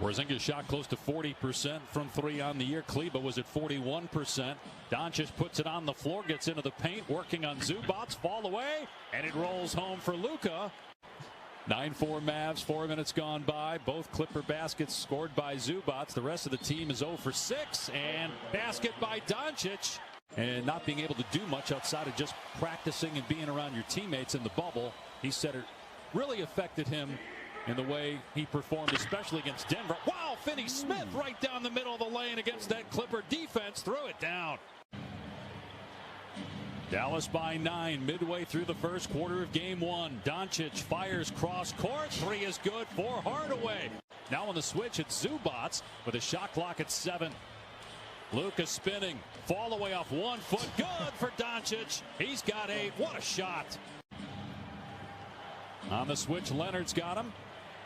Porzingis shot close to 40% from three on the year. Kleba was at 41%. Dončić puts it on the floor, gets into the paint, working on Zubac's, fall away, and it rolls home for Luka. 9-4 Mavs, 4 minutes gone by. Both Clipper baskets scored by Zubac. The rest of the team is 0 for 6, and basket by Dončić. And not being able to do much outside of just practicing and being around your teammates in the bubble. He said it really affected him in the way he performed, especially against Denver. Wow, Finney-Smith right down the middle of the lane against that Clipper defense. Threw it down. Dallas by 9 midway through the first quarter of game 1. Dončić fires cross court. 3 is good for Hardaway. Now on the switch, it's Zubac with a shot clock at 7. Luka spinning. Fall away off 1 foot. Good for Dončić. He's got 8. What a shot. On the switch, Leonard's got him.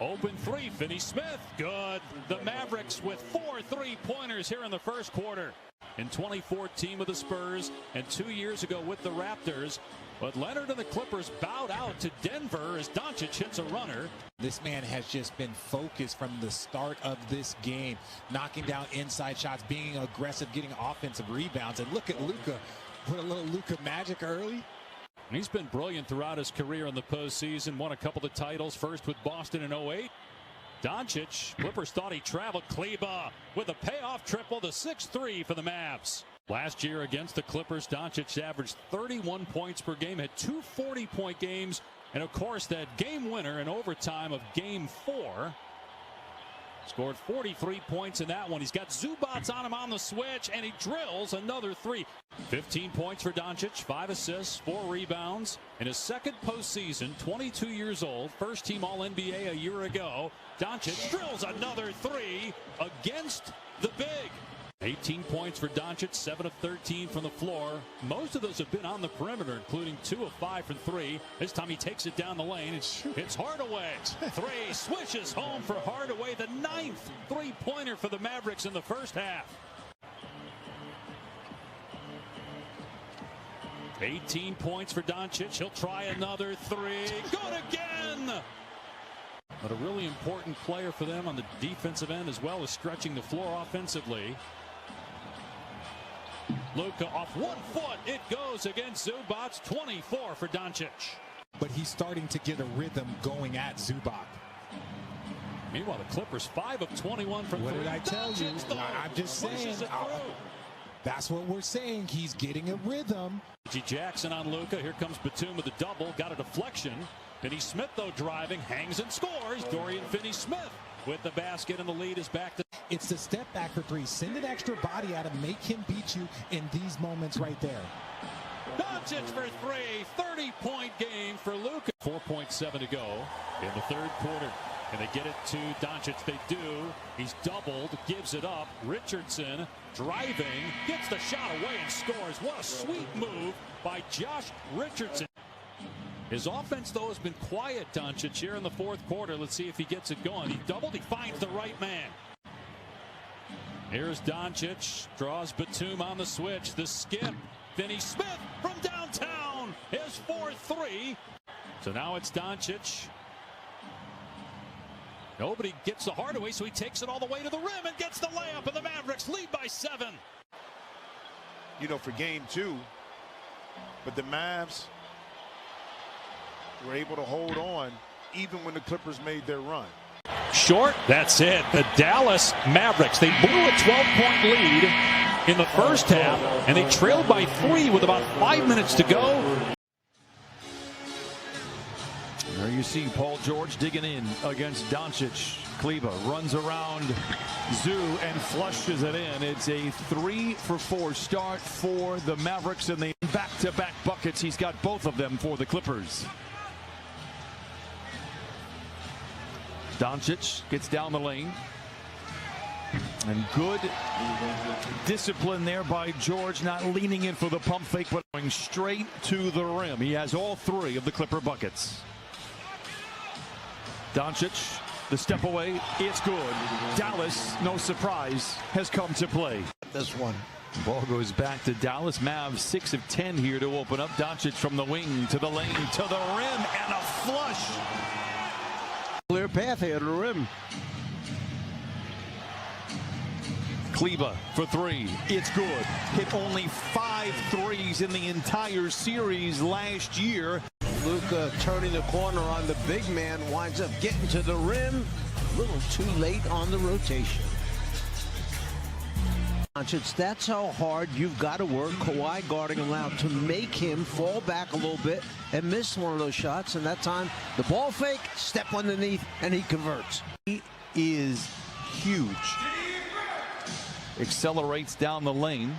Open 3, Finney-Smith. Good. The Mavericks with 4 3-pointers here in the first quarter. In 2014 with the Spurs and 2 years ago with the Raptors. But Leonard and the Clippers bowed out to Denver as Dončić hits a runner. This man has just been focused from the start of this game, knocking down inside shots, being aggressive, getting offensive rebounds. And look at Luka with a little Luka magic early. He's been brilliant throughout his career in the postseason. Won a couple of titles, first with Boston in 08. Dončić, Clippers thought he traveled. Kleba with a payoff triple, the 6-3 for the Mavs. Last year against the Clippers, Dončić averaged 31 points per game, had 2 40-point games, and of course that game winner in overtime of game 4. Scored 43 points in that one. He's got Zubac on him on the switch, and he drills another 3. 15 points for Dončić, 5 assists, 4 rebounds. In his second postseason, 22 years old, first team All-NBA a year ago. Dončić drills another 3 against the big. 18 points for Dončić, 7 of 13 from the floor. Most of those have been on the perimeter, including 2 of 5 from 3. This time he takes it down the lane. It's Hardaway. 3 swishes home for Hardaway, the 9th 3-pointer for the Mavericks in the first half. 18 points for Dončić. He'll try another 3. Good again. But a really important player for them on the defensive end, as well as stretching the floor offensively. Luka off 1 foot. It goes against Zubac. 24 for Dončić. But he's starting to get a rhythm going at Zubac. Meanwhile, the Clippers 5 of 21 from 3. What did I tell you? I'm just saying. That's what we're saying. He's getting a rhythm. G. Jackson on Luka. Here comes Batum with a double. Got a deflection. Finney-Smith, though, driving, hangs and scores. Dorian Finney-Smith with the basket, and the lead is back to. It's the step back for 3. Send an extra body at him. Make him beat you in these moments right there. Dončić for 3. 30-point game for Luka. 4.7 to go in the third quarter. And they get it to Dončić. They do. He's doubled, gives it up. Richardson driving, gets the shot away and scores. What a sweet move by Josh Richardson. His offense, though, has been quiet, Dončić, here in the fourth quarter. Let's see if he gets it going. He doubled. He finds the right man. Here's Dončić. Draws Batum on the switch. The skip. Finney-Smith from downtown. His 4-3. So now it's Dončić. Nobody gets the Hardaway, so he takes it all the way to the rim and gets the layup, and the Mavericks lead by 7. You know, for game 2, but the Mavs were able to hold on even when the Clippers made their run. Short, that's it. The Dallas Mavericks, they blew a 12-point lead in the first half, and they trailed by 3 with about 5 minutes to go. There you see Paul George digging in against Dončić. Kleba runs around Zoo and flushes it in. It's a 3-for-4 start for the Mavericks, and the back-to-back buckets. He's got both of them for the Clippers. Dončić gets down the lane. And good discipline there by George, not leaning in for the pump fake, but going straight to the rim. He has all 3 of the Clipper buckets. Dončić, the step away, it's good. Dallas, no surprise, has come to play. This one. Ball goes back to Dallas. Mavs 6 of 10 here to open up. Dončić from the wing to the lane to the rim, and a flush. Clear path here to the rim. Kleber for three. It's good. Hit only 5 threes in the entire series last year. Luka turning the corner on the big man, winds up getting to the rim. A little too late on the rotation. That's how hard you've got to work. Kawhi guarding him out to make him fall back a little bit and miss one of those shots. And that time, the ball fake, step underneath, and he converts. He is huge. Accelerates down the lane.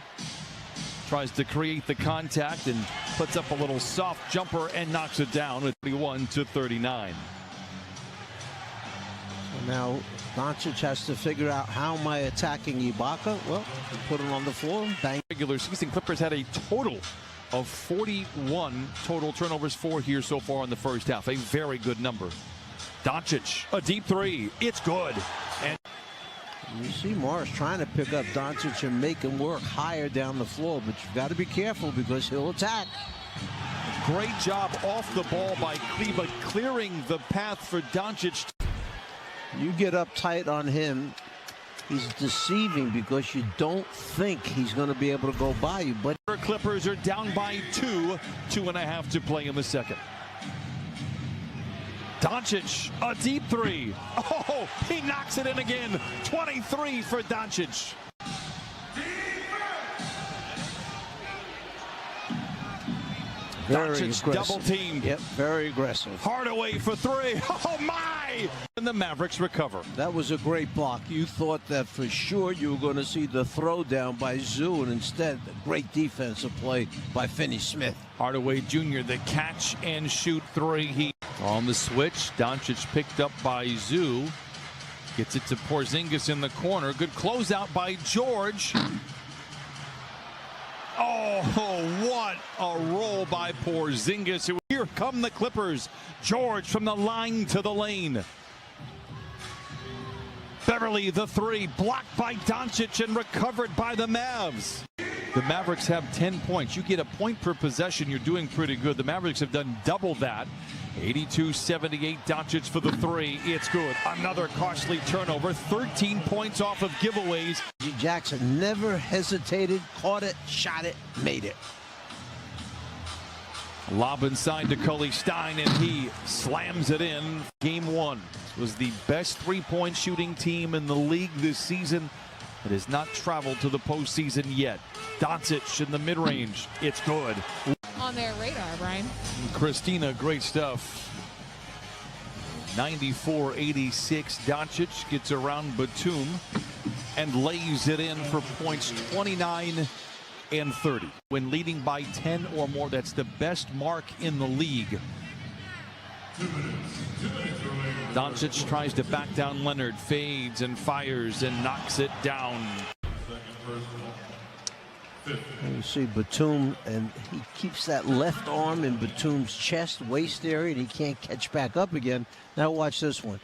Tries to create the contact and puts up a little soft jumper and knocks it down at 31-39. Now, Dončić has to figure out, how am I attacking Ibaka? Well, put him on the floor. Bang. Regular season, Clippers had a total of 41 total turnovers for here so far in the first half. A very good number. Dončić, a deep three. It's good. And you see Morris trying to pick up Dončić and make him work higher down the floor, but you've got to be careful because he'll attack. Great job off the ball by Kleber, clearing the path for Dončić. You get up tight on him, he's deceiving because you don't think he's going to be able to go by you. But Clippers are down by 2, 2.5 to play in the second. Dončić, a deep three. Oh, he knocks it in again. 23 for Dončić. very Dončić aggressive. double teamed. Yep, very aggressive. Hardaway for three. Oh my! And the Mavericks recover. That was a great block. You thought that for sure you were going to see the throwdown by Zoo, and instead, a great defensive play by Finney-Smith. Hardaway Jr., the catch and shoot three. He on the switch. Dončić picked up by Zoo. Gets it to Porzingis in the corner. Good closeout by George. Oh, what a roll by Porzingis. Here come the Clippers. George from the line to the lane. Beverly, the three, blocked by Dončić and recovered by the Mavs. The Mavericks have 10 points. You get a point per possession, you're doing pretty good. The Mavericks have done double that. 82-78, Dončić for the three. It's good. Another costly turnover. 13 points off of giveaways. Jackson never hesitated, caught it, shot it, made it. Lob inside to Cully Stein, and he slams it in. Game one was the best three-point shooting team in the league this season. It has not traveled to the postseason yet. Dončić in the mid-range. It's good. On their radar, Brian. Christina, great stuff. 94-86. Dončić gets around Batum and lays it in for points 29 and 30. When leading by 10 or more, that's the best mark in the league. Dončić tries to back down Leonard, fades and fires and knocks it down. You see Batum, and he keeps that left arm in Batum's chest, waist area, and he can't catch back up again. Now watch this one.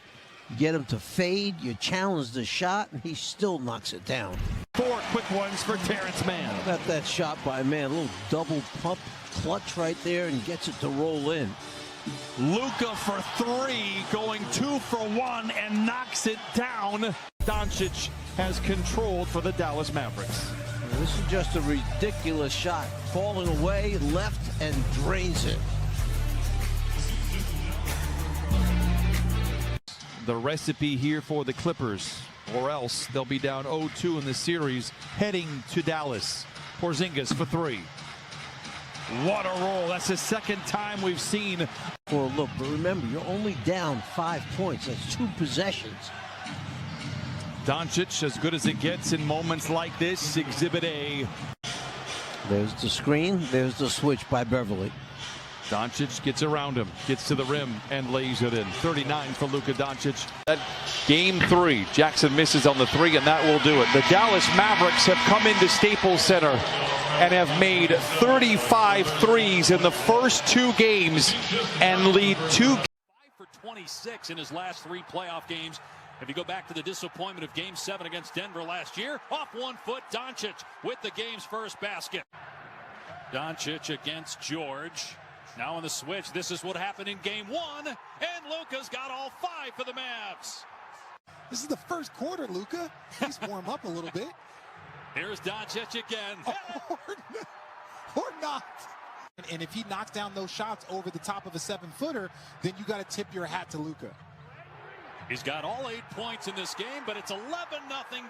You get him to fade, you challenge the shot, and he still knocks it down. 4 quick ones for Terrence Mann. Got that shot by Mann, a little double pump clutch right there, and gets it to roll in. Luka for 3, going 2 for 1 and knocks it down. Dončić has controlled for the Dallas Mavericks. This is just a ridiculous shot. Falling away, left, and drains it. The recipe here for the Clippers, or else they'll be down 0-2 in the series, heading to Dallas. Porzingis for 3. What a roll. That's the second time we've seen. For a look, but remember, you're only down 5 points. That's 2 possessions. Dončić, as good as it gets in moments like this. Exhibit A. There's the screen. There's the switch by Beverly. Dončić gets around him, gets to the rim, and lays it in. 39 for Luka Dončić. That game 3. Jackson misses on the 3, and that will do it. The Dallas Mavericks have come into Staples Center and have made 35 threes in the first 2 games and lead 2. 5 for 26 in his last 3 playoff games. If you go back to the disappointment of Game 7 against Denver last year, off 1 foot, Dončić with the game's first basket. Dončić against George. Now on the switch, this is what happened in Game 1, and Luka's got all 5 for the Mavs. This is the first quarter, Luka. He's warm up a little bit. Here's Dončić again. Or not. And if he knocks down those shots over the top of a 7-footer, then you got to tip your hat to Luka. He's got all 8 points in this game, but it's 11-0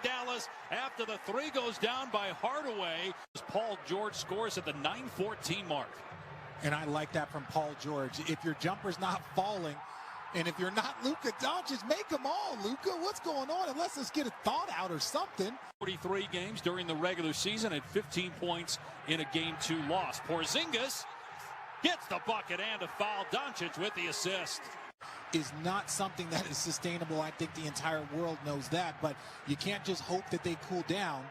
Dallas after the 3 goes down by Hardaway. Paul George scores at the 9:14 mark. And I like that from Paul George. If your jumper's not falling, and if you're not Luka Dončić, make them all. Luka, what's going on? And let's just get a thought out or something. 43 games during the regular season at 15 points in a Game 2 loss. Porzingis gets the bucket and a foul. Dončić with the assist. Is not something that is sustainable. I think the entire world knows that, but you can't just hope that they cool down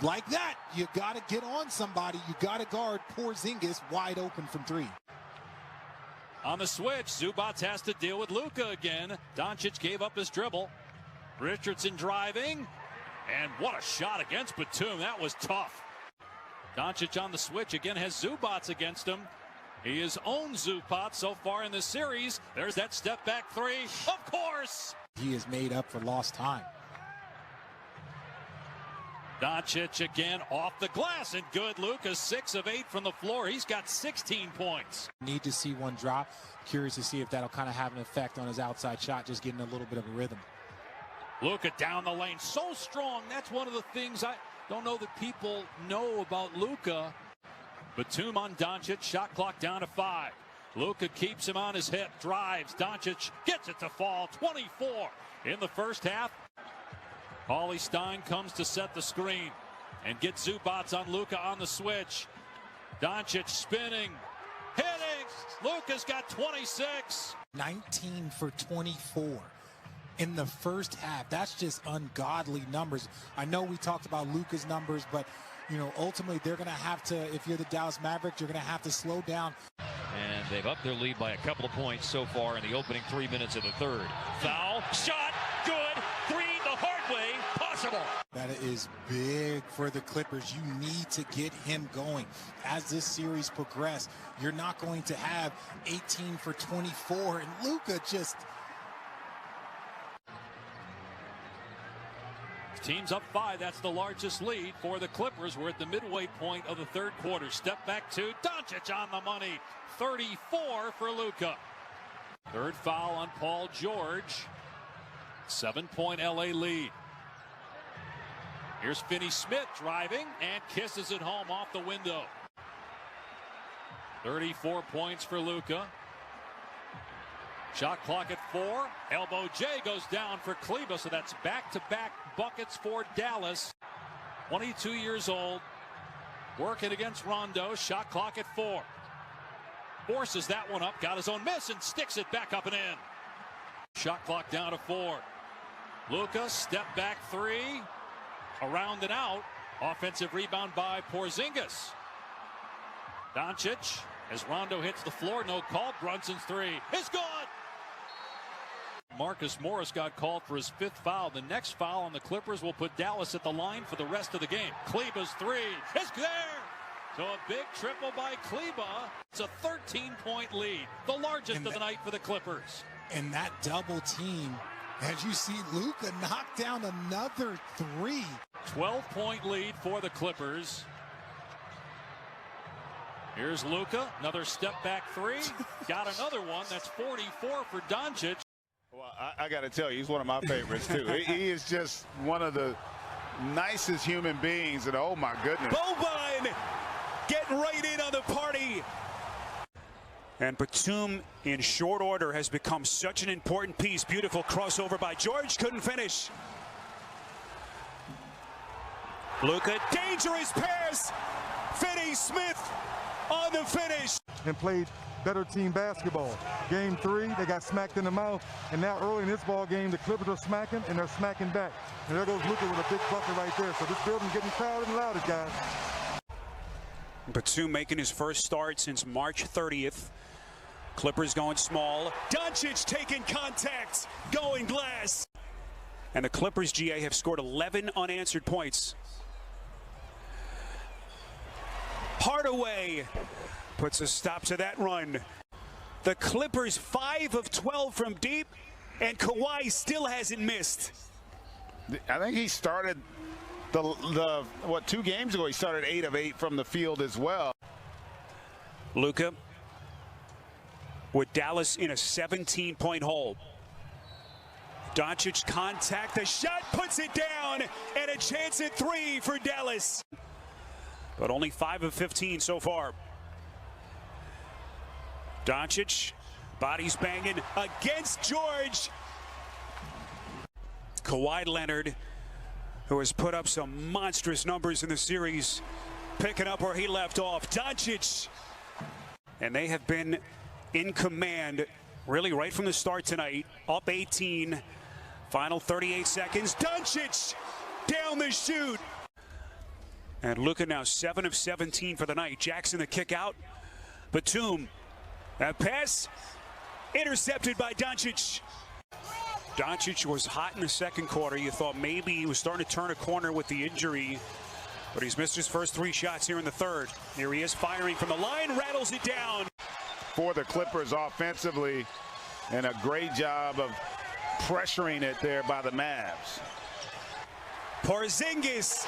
like that. You got to get on somebody. You got to guard Porzingis wide open from 3. On the switch, Zubac has to deal with Luka again. Dončić gave up his dribble. Richardson driving, and what a shot against Batum. That was tough. Dončić on the switch again has Zubac against him. He has owned Zubac so far in this series. There's that step back 3. Of course. He is made up for lost time. Dončić again off the glass and good. Luka 6 of 8 from the floor. He's got 16 points. Need to see one drop. Curious to see if that'll kind of have an effect on his outside shot, just getting a little bit of a rhythm. Luka down the lane, so strong. That's one of the things I don't know that people know about Luka. Batum on Dončić, shot clock down to 5. Luka keeps him on his hip, drives. Dončić gets it to fall. 24 in the first half. Paulie Stein comes to set the screen and get Zubac on Luka on the switch. Dončić spinning, hitting. Luka's got 26. 19 for 24 in the first half. That's just ungodly numbers. I know we talked about Luka's numbers, but you know, ultimately they're going to have to, if you're the Dallas Mavericks, you're going to have to slow down. And they've upped their lead by a couple of points so far in the opening 3 minutes of the third. Foul, shot, good, 3 the hard way, possible. That is big for the Clippers. You need to get him going. As this series progresses, you're not going to have 18 for 24, and Luka just... Team's up 5. That's the largest lead for the Clippers. We're at the midway point of the third quarter. Step back 2. Dončić on the money. 34 for Luka. Third foul on Paul George. 7-point LA lead. Here's Finney-Smith driving and kisses it home off the window. 34 points for Luka. Shot clock at 4. Elbow J goes down for Kleber, so that's back-to-back buckets for Dallas. 22 years old, working against Rondo. Shot clock at 4. Forces that one up, got his own miss, and sticks it back up and in. Shot clock down to 4. Luka, step back 3. Around and out. Offensive rebound by Porzingis. Dončić, as Rondo hits the floor, no call. Brunson's 3 is good. Marcus Morris got called for his 5th foul. The next foul on the Clippers will put Dallas at the line for the rest of the game. Kleber's 3 is there. So a big triple by Kleber. It's a 13-point lead, the largest of the night for the Clippers. And that double team, as you see Luka knock down another 3. 12-point lead for the Clippers. Here's Luka, another step back 3. Got another one. That's 44 for Dončić. Well, I got to tell you, he's one of my favorites, too. He is just one of the nicest human beings, and oh, my goodness. Boban getting right in on the party. And Batum, in short order, has become such an important piece. Beautiful crossover by George. Couldn't finish. Luka, dangerous pass. Finney-Smith on the finish. And played better team basketball. Game 3, they got smacked in the mouth, and now early in this ball game, the Clippers are smacking, and they're smacking back. And there goes Luka with a big bucket right there. So this building's getting crowded and louder, guys. Batum making his first start since March 30th. Clippers going small. Dončić taking contact, going glass. And the Clippers, GA, have scored 11 unanswered points. Hardaway puts a stop to that run. The Clippers 5 of 12 from deep, and Kawhi still hasn't missed. I think he started what, 2 games ago he started 8 of 8 from the field as well. Luka with Dallas in a 17-point hole. Dončić contact, the shot puts it down, and a chance at 3 for Dallas. But only 5 of 15 so far. Dončić, bodies banging against George. Kawhi Leonard, who has put up some monstrous numbers in the series, picking up where he left off. Dončić, and they have been in command really right from the start tonight. Up 18, final 38 seconds. Dončić down the chute. And Luka now 7 of 17 for the night. Jackson the kick out. Batum, that pass intercepted by Dončić. Dončić was hot in the second quarter. You thought maybe he was starting to turn a corner with the injury, but he's missed his first 3 shots here in the third. Here he is firing from the line, rattles it down. For the Clippers offensively, and a great job of pressuring it there by the Mavs. Porzingis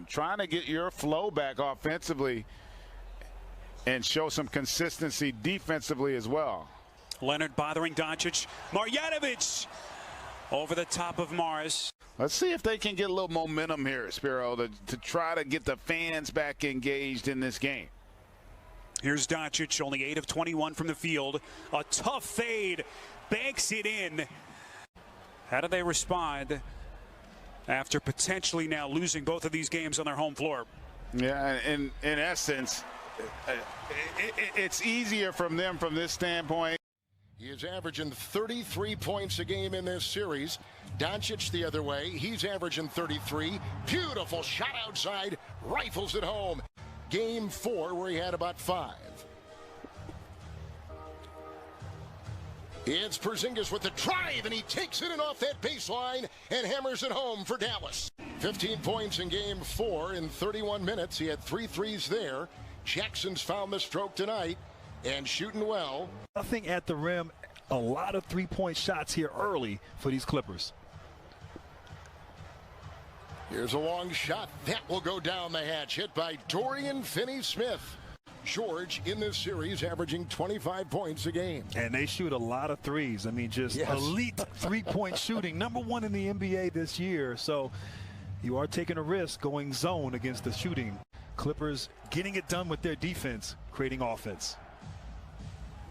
trying to get your flow back offensively and show some consistency defensively as well. Leonard bothering Dončić. Marjanovic over the top of Morris. Let's see if they can get a little momentum here, Spiro, to try to get the fans back engaged in this game. Here's Dončić, only 8 of 21 from the field. A tough fade, banks it in. How do they respond after potentially now losing both of these games on their home floor? Yeah, in essence, it's easier from them from this standpoint. He is averaging 33 points a game in this series. Dončić the other way. He's averaging 33. Beautiful shot outside. Rifles it home. Game 4 where he had about 5. It's Porzingis with the drive, and he takes it in off that baseline and hammers it home for Dallas. 15 points in game 4 in 31 minutes. He had 3 threes there. Jackson's found the stroke tonight and shooting well. Nothing at the rim. A lot of three-point shots here early for these Clippers. Here's a long shot. That will go down the hatch. Hit by Dorian Finney-Smith. George in this series averaging 25 points a game. And they shoot a lot of threes. I mean, just elite three-point shooting. #1 in the NBA this year. So you are taking a risk going zone against the shooting. Clippers getting it done with their defense, creating offense.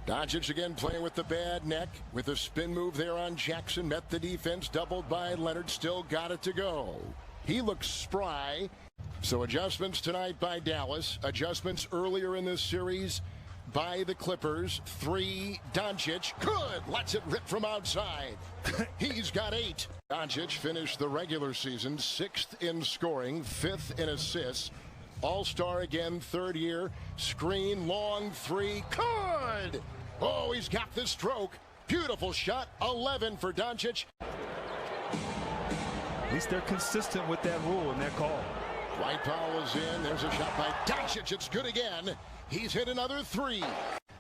Dončić again playing with the bad neck with a spin move there on Jackson. Met the defense, doubled by Leonard, still got it to go. He looks spry. So adjustments tonight by Dallas. Adjustments earlier in this series by the Clippers. 3, Dončić. Good. Lets it rip from outside. He's got 8. Dončić finished the regular season 6th in scoring, 5th in assists. All-star again, 3rd year. Screen, long 3. Good. Oh, he's got the stroke. Beautiful shot. 11 for Dončić. At least they're consistent with that rule and that call. Dwight Powell is in. There's a shot by Dončić. It's good again. He's hit another 3.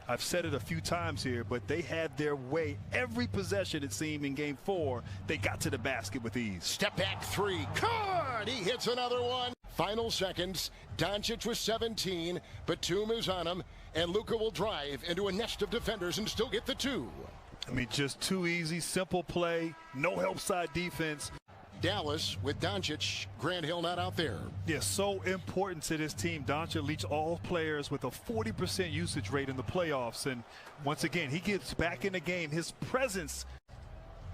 I've said it a few times here, but they had their way every possession, it seemed, in game 4. They got to the basket with ease. Step back 3. Good. He hits another one. Final seconds. Dončić with 17. Batum is on him. And Luka will drive into a nest of defenders and still get the 2. I mean, just too easy, simple play, no help side defense. Dallas with Dončić. Grant Hill not out there. Yeah, so important to this team. Dončić leads all players with a 40% usage rate in the playoffs. And once again, he gets back in the game. His presence.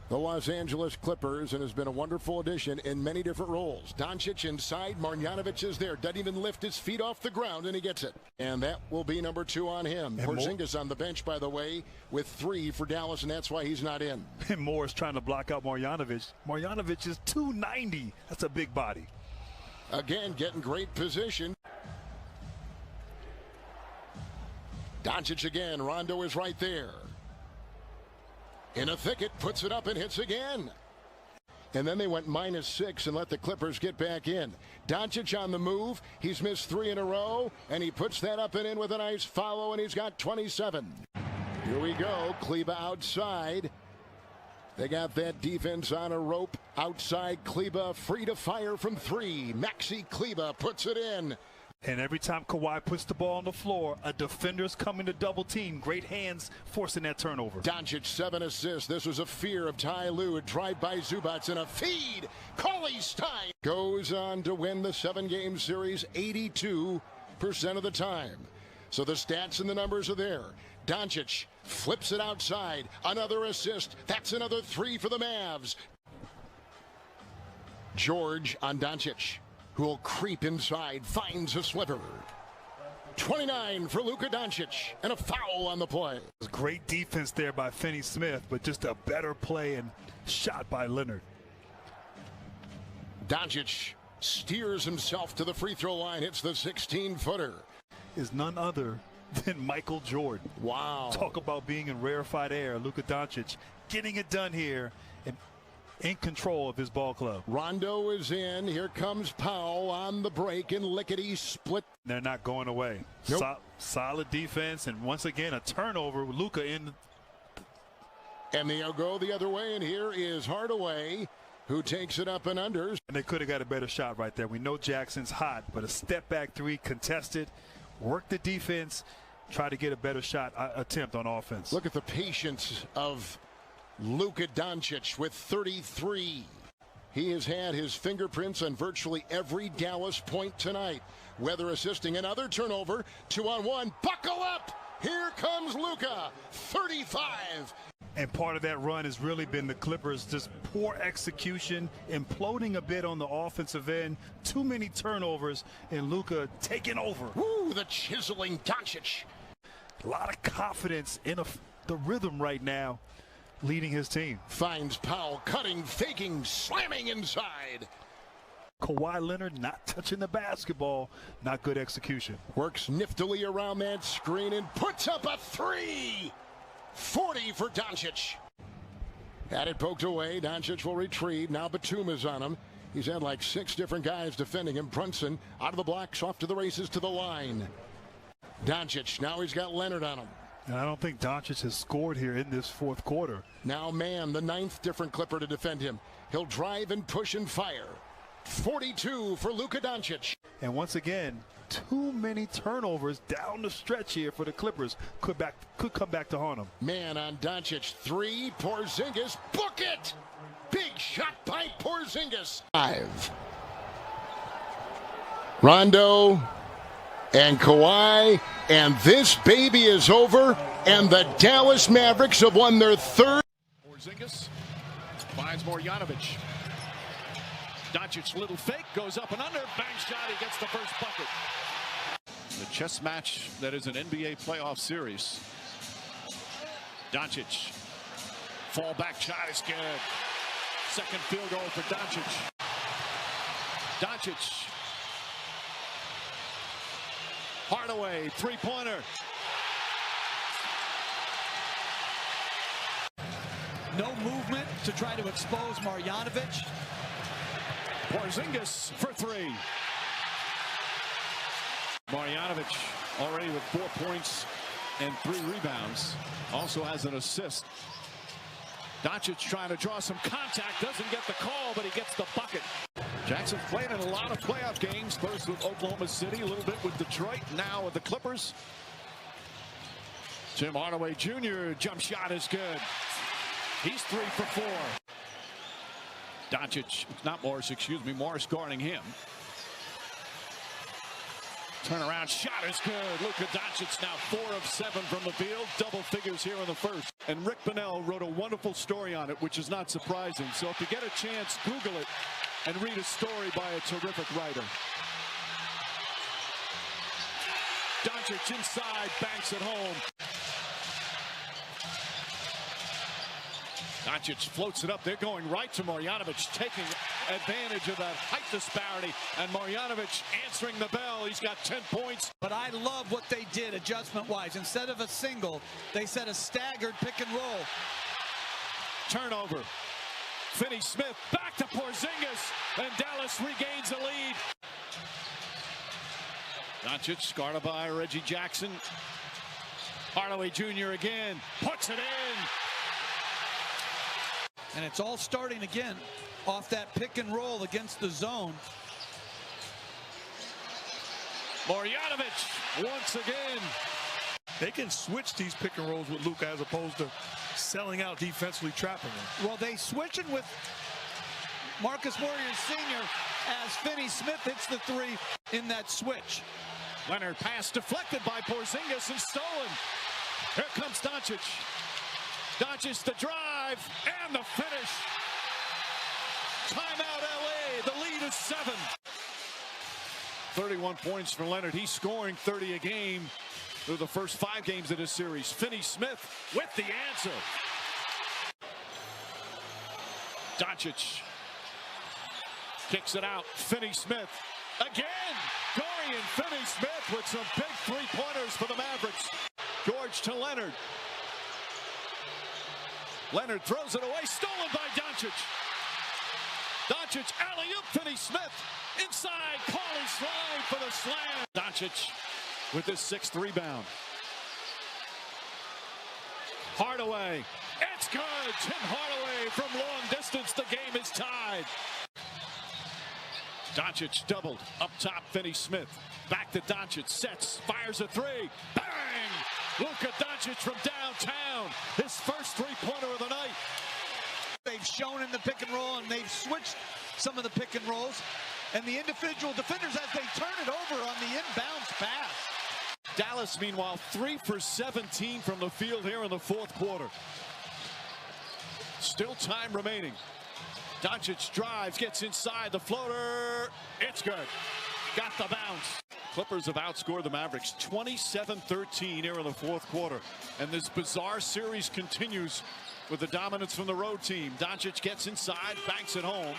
The Los Angeles Clippers, and has been a wonderful addition in many different roles. Dončić inside. Marjanovic is there. Doesn't even lift his feet off the ground, and he gets it. And that will be number 2 on him. Porzingis on the bench, by the way, with 3 for Dallas, and that's why he's not in. And Moore is trying to block out Marjanovic. Marjanovic is 290. That's a big body. Again, getting great position. Dončić again. Rondo is right there. In a thicket, puts it up and hits again. And then they went -6 and let the Clippers get back in. Dončić on the move. He's missed 3 in a row, and he puts that up and in with a nice follow, and he's got 27. Here we go. Kleber outside. They got that defense on a rope. Outside Kleber, free to fire from 3. Maxi Kleber puts it in. And every time Kawhi puts the ball on the floor, a defender's coming to double team. Great hands forcing that turnover. Dončić, 7 assists. This was a fear of Ty Lue. A drive by Zubats and a feed. Cauley Stein goes on to win the 7-game series 82% of the time. So the stats and the numbers are there. Dončić flips it outside. Another assist. That's another 3 for the Mavs. George on Dončić, who will creep inside, finds a sliver. 29 for Luka Dončić, and a foul on the play. Great defense there by Finney Smith, but just a better play and shot by Leonard. Dončić steers himself to the free throw line, hits the 16-footer. Is none other than Michael Jordan. Wow. Talk about being in rarefied air. Luka Dončić getting it done here and in control of his ball club. Rondo is in. Here comes Powell on the break and lickety split. They're not going away. Nope. Solid defense, and once again a turnover with Luka in. And they'll go the other way, and here is Hardaway, who takes it up and unders. And they could have got a better shot right there. We know Jackson's hot, but a step back 3 contested. Work the defense, try to get a better shot attempt on offense. Look at the patience of Luka Dončić with 33. He has had his fingerprints on virtually every Dallas point tonight. Weather assisting another turnover. 2-on-1. Buckle up. Here comes Luka. 35. And part of that run has really been the Clippers' just poor execution, imploding a bit on the offensive end. Too many turnovers, and Luka taking over. Woo, the chiseling Dončić. A lot of confidence in the rhythm right now, leading his team. Finds Powell, cutting, faking, slamming inside. Kawhi Leonard not touching the basketball. Not good execution. Works niftily around that screen and puts up a 3. 40 for Dončić. Had it poked away. Dončić will retrieve. Now Batum is on him. He's had like 6 different guys defending him. Brunson out of the blocks, off to the races to the line. Dončić, now he's got Leonard on him. And I don't think Dončić has scored here in this fourth quarter. Now Man, the 9th different Clipper to defend him. He'll drive and push and fire. 42 for Luka Dončić. And once again, too many turnovers down the stretch here for the Clippers. Could come back to haunt them. Man on Dončić, 3. Porzingis, book it! Big shot by Porzingis. 5. Rondo and Kawhi, and this baby is over, and the Dallas Mavericks have won their 3rd. Porzingis finds Marjanovic. Dončić, little fake, goes up and under, bang shot, he gets the first bucket. The chess match that is an NBA playoff series. Dončić, fall back shot is good. Second field goal for Dončić. Dončić. Hardaway, three-pointer. No movement to try to expose Marjanovic. Porzingis for 3. Marjanovic already with 4 points and 3 rebounds. Also has an assist. Dončić trying to draw some contact. Doesn't get the call, but he gets the bucket. Jackson's played in a lot of playoff games. First with Oklahoma City, a little bit with Detroit, now with the Clippers. Tim Hardaway Jr. jump shot is good. He's 3 for 4. Dončić, not Morris, excuse me, Morris guarding him. Turnaround shot is good. Luka Dončić now 4 of 7 from the field. Double figures here in the first. And Rick Bonnell wrote a wonderful story on it, which is not surprising. So if you get a chance, Google it and read a story by a terrific writer. Dončić inside, banks it home. Dončić floats it up. They're going right to Marjanovic, taking advantage of that height disparity. And Marjanovic answering the bell. He's got 10 points. But I love what they did adjustment-wise. Instead of a single, they set a staggered pick and roll. Turnover. Finney Smith back to Porzingis, and Dallas regains the lead. Dončić guarded by Reggie Jackson. Hardaway Jr. again puts it in. And it's all starting again off that pick and roll against the zone. Marjanovic once again. They can switch these pick and rolls with Luka as opposed to selling out defensively, trapping him. Well, they switch it with Marcus Morris Sr. as Finney Smith hits the three in that switch. Leonard pass deflected by Porzingis and stolen. Here comes Dončić. Dončić the drive and the finish. Timeout LA. The lead is 7. 31 points for Leonard. He's scoring 30 a game through the first 5 games of this series. Finney Smith with the answer. Dončić kicks it out. Finney Smith again. Dorian Finney-Smith with some big three-pointers for the Mavericks. George to Leonard. Leonard throws it away. Stolen by Dončić. Dončić alley-oop. Finney-Smith inside. Paulie slide for the slam. Dončić with his 6th rebound. Hardaway. It's good. Tim Hardaway from long distance. The game is tied. Dončić doubled up top. Finney Smith back to Dončić, sets, fires a three. Bang! Luka Dončić from downtown. His first three-pointer of the night. They've shown in the pick and roll, and they've switched some of the pick and rolls. And the individual defenders as they turn it over on the inbounds pass. Dallas, meanwhile, 3 for 17 from the field here in the 4th quarter. Still time remaining. Dončić drives, gets inside the floater. It's good. Got the bounce. Clippers have outscored the Mavericks 27-13 here in the 4th quarter. And this bizarre series continues with the dominance from the road team. Dončić gets inside, banks it home.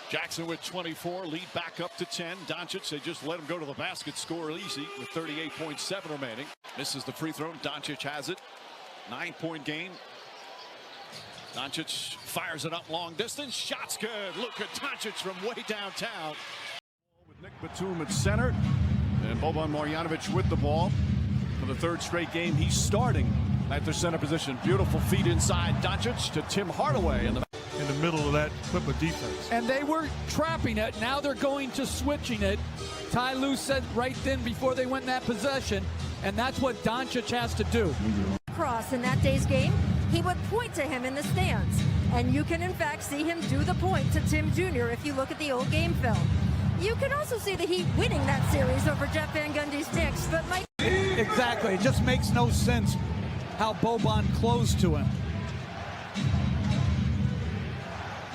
Jackson with 24, lead back up to 10. Dončić, they just let him go to the basket, score easy with 38.7 remaining. Misses the free throw. Dončić has it. 9-point game. Dončić fires it up long distance. Shot's good. Luka Dončić from way downtown. With Nick Batum at center. And Boban Marjanovic with the ball. For the 3rd straight game, he's starting at the center position. Beautiful feed inside. Dončić to Tim Hardaway in the middle of that Clipper defense. And they were trapping it. Now they're going to switching it. Ty Lue said right then before they went in that possession. And that's what Dončić has to do. Cross in that day's game, he would point to him in the stands. And you can, in fact, see him do the point to Tim Jr. if you look at the old game film. You can also see the Heat winning that series over Jeff Van Gundy's Knicks, but Mike... Exactly. It just makes no sense how Boban closed to him.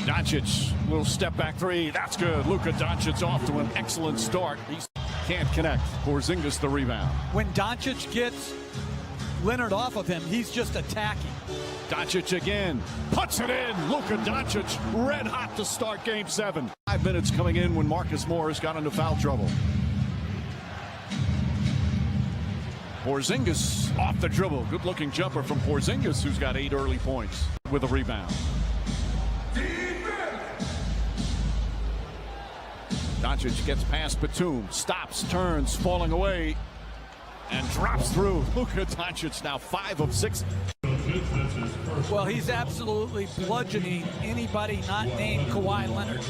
Dončić, little step back three. That's good. Luka Dončić off to an excellent start. He can't connect. Porzingis the rebound. When Dončić gets Leonard off of him, he's just attacking. Dončić again, puts it in. Luka Dončić red hot to start game 7. 5 minutes coming in when Marcus Morris got into foul trouble. Porzingis off the dribble. Good looking jumper from Porzingis, who's got 8 early points with a rebound. Dončić gets past Batum, stops, turns, falling away, and drops through. Luka Dončić now 5 of 6. Well, he's absolutely bludgeoning anybody not named Kawhi Leonard.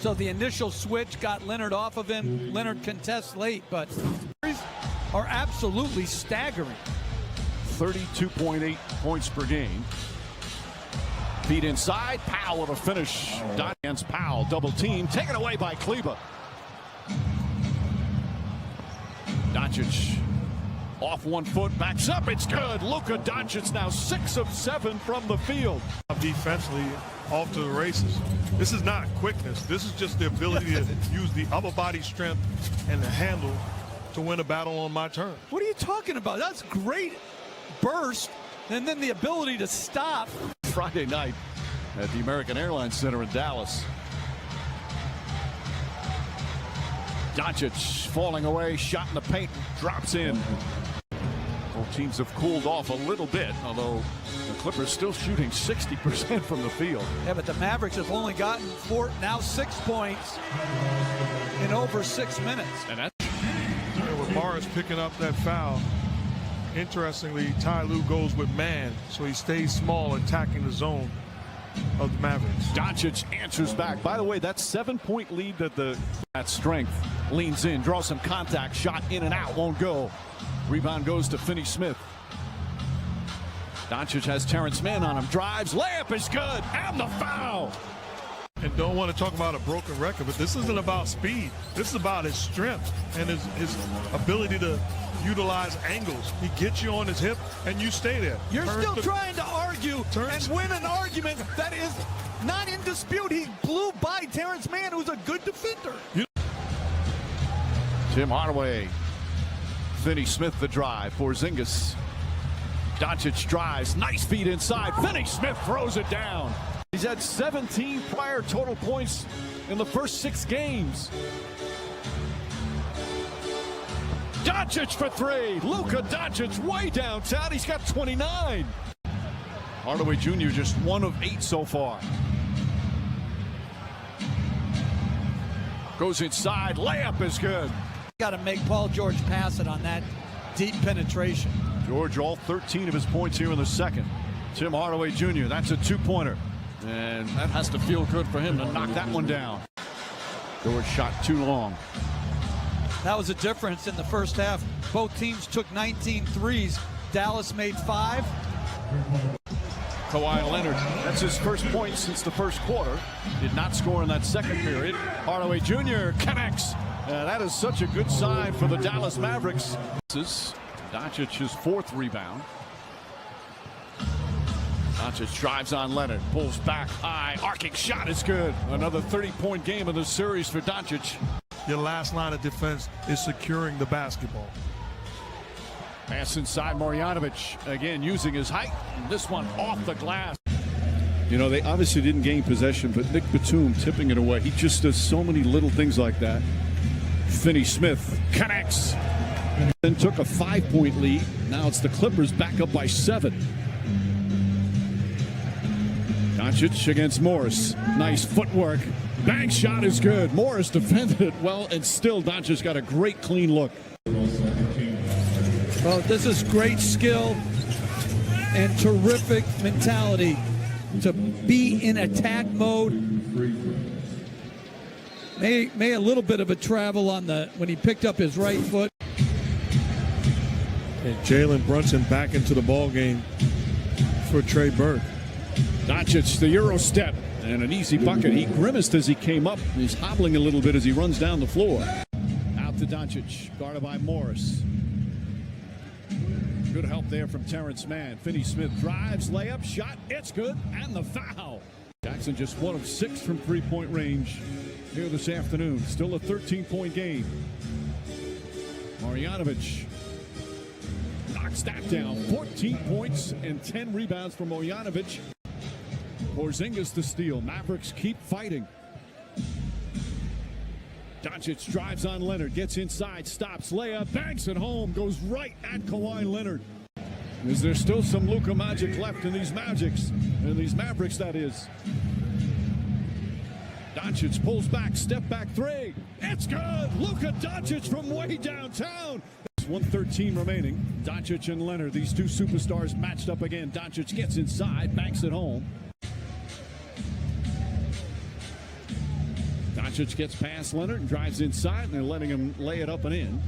So the initial switch got Leonard off of him. Leonard contests late, but are absolutely staggering. 32.8 points per game. Feed inside, Powell with a finish. Against Powell, double team, taken away by Kleber. Dončić off 1 foot, backs up, it's good. Luka Dončić now 6 of 7 from the field. Defensively, off to the races. This is not quickness. This is just the ability to use the upper body strength and the handle to win a battle on my turn. What are you talking about? That's great burst, and then the ability to stop. Friday night at the American Airlines Center in Dallas. Dončić falling away, shot in the paint, drops in. Both teams have cooled off a little bit, although the Clippers still shooting 60% from the field. Yeah, but the Mavericks have only gotten 6 points in over 6 minutes. And that's with Morris picking up that foul. Interestingly, Ty Lue goes with man, so he stays small, attacking the zone of the Mavericks. Dončić answers back. By the way, that 7-point lead that strength leans in, draws some contact, shot in and out, won't go. Rebound goes to Finney Smith. Dončić has Terrence Mann on him, drives, layup is good, and the foul. And don't want to talk about a broken record, but this isn't about speed. This is about his strength and his ability to utilize angles. He gets you on his hip, and you stay there. You're still trying to argue and win an argument that is not in dispute. He blew by Terrence Mann, who's a good defender. Tim Hardaway. Finney Smith the drive for Porzingis. Dončić drives, nice feed inside. Finney Smith throws it down. He's had 17 prior total points in the first 6 games. Dončić for 3. Luka Dončić way downtown. He's got 29. Hardaway Jr. just 1 of 8 so far. Goes inside. Layup is good. Got to make Paul George pass it on that deep penetration. George all 13 of his points here in the second. Tim Hardaway Jr. That's a 2-pointer. And that has to feel good for him to knock that one down. George shot too long. That was a difference in the first half. Both teams took 19 threes. Dallas made 5. Kawhi Leonard, that's his first point since the first quarter. Did not score in that second period. Hardaway Jr. connects. That is such a good sign for the Dallas Mavericks. This is Dončić's 4th rebound. Dončić drives on Leonard, pulls back high, arcing shot is good. Another 30-point game in the series for Dončić. Your last line of defense is securing the basketball. Pass inside Marjanovic, again using his height. This one off the glass. You know, they obviously didn't gain possession, but Nick Batum tipping it away. He just does so many little things like that. Finney Smith connects. Then took a 5-point lead. Now it's the Clippers back up by 7. Dončić against Morris. Nice footwork. Bank shot is good. Morris defended it well, and still Dončić got a great clean look. Well, this is great skill and terrific mentality to be in attack mode. May a little bit of a travel on when he picked up his right foot. And Jalen Brunson back into the ball game for Trey Burke. Dončić, the Euro step, and an easy bucket. He grimaced as he came up. He's hobbling a little bit as he runs down the floor. Out to Dončić, guarded by Morris. Good help there from Terrence Mann. Finney Smith drives, layup, shot, it's good, and the foul. Jackson just 1 of 6 from 3-point range here this afternoon. Still a 13-point game. Marjanovic knocks that down. 14 points and 10 rebounds for Marjanovic. Porzingis the steal. Mavericks keep fighting. Dončić drives on Leonard, gets inside, stops, layup, banks it home, goes right at Kawhi Leonard. Is there still some Luka magic left in these Mavericks, that is? Dončić pulls back, step back 3. It's good. Luka Dončić from way downtown. 1:13 remaining. Dončić and Leonard, these two superstars matched up again. Dončić gets inside, banks it home. Dončić gets past Leonard and drives inside, and they're letting him lay it up and in.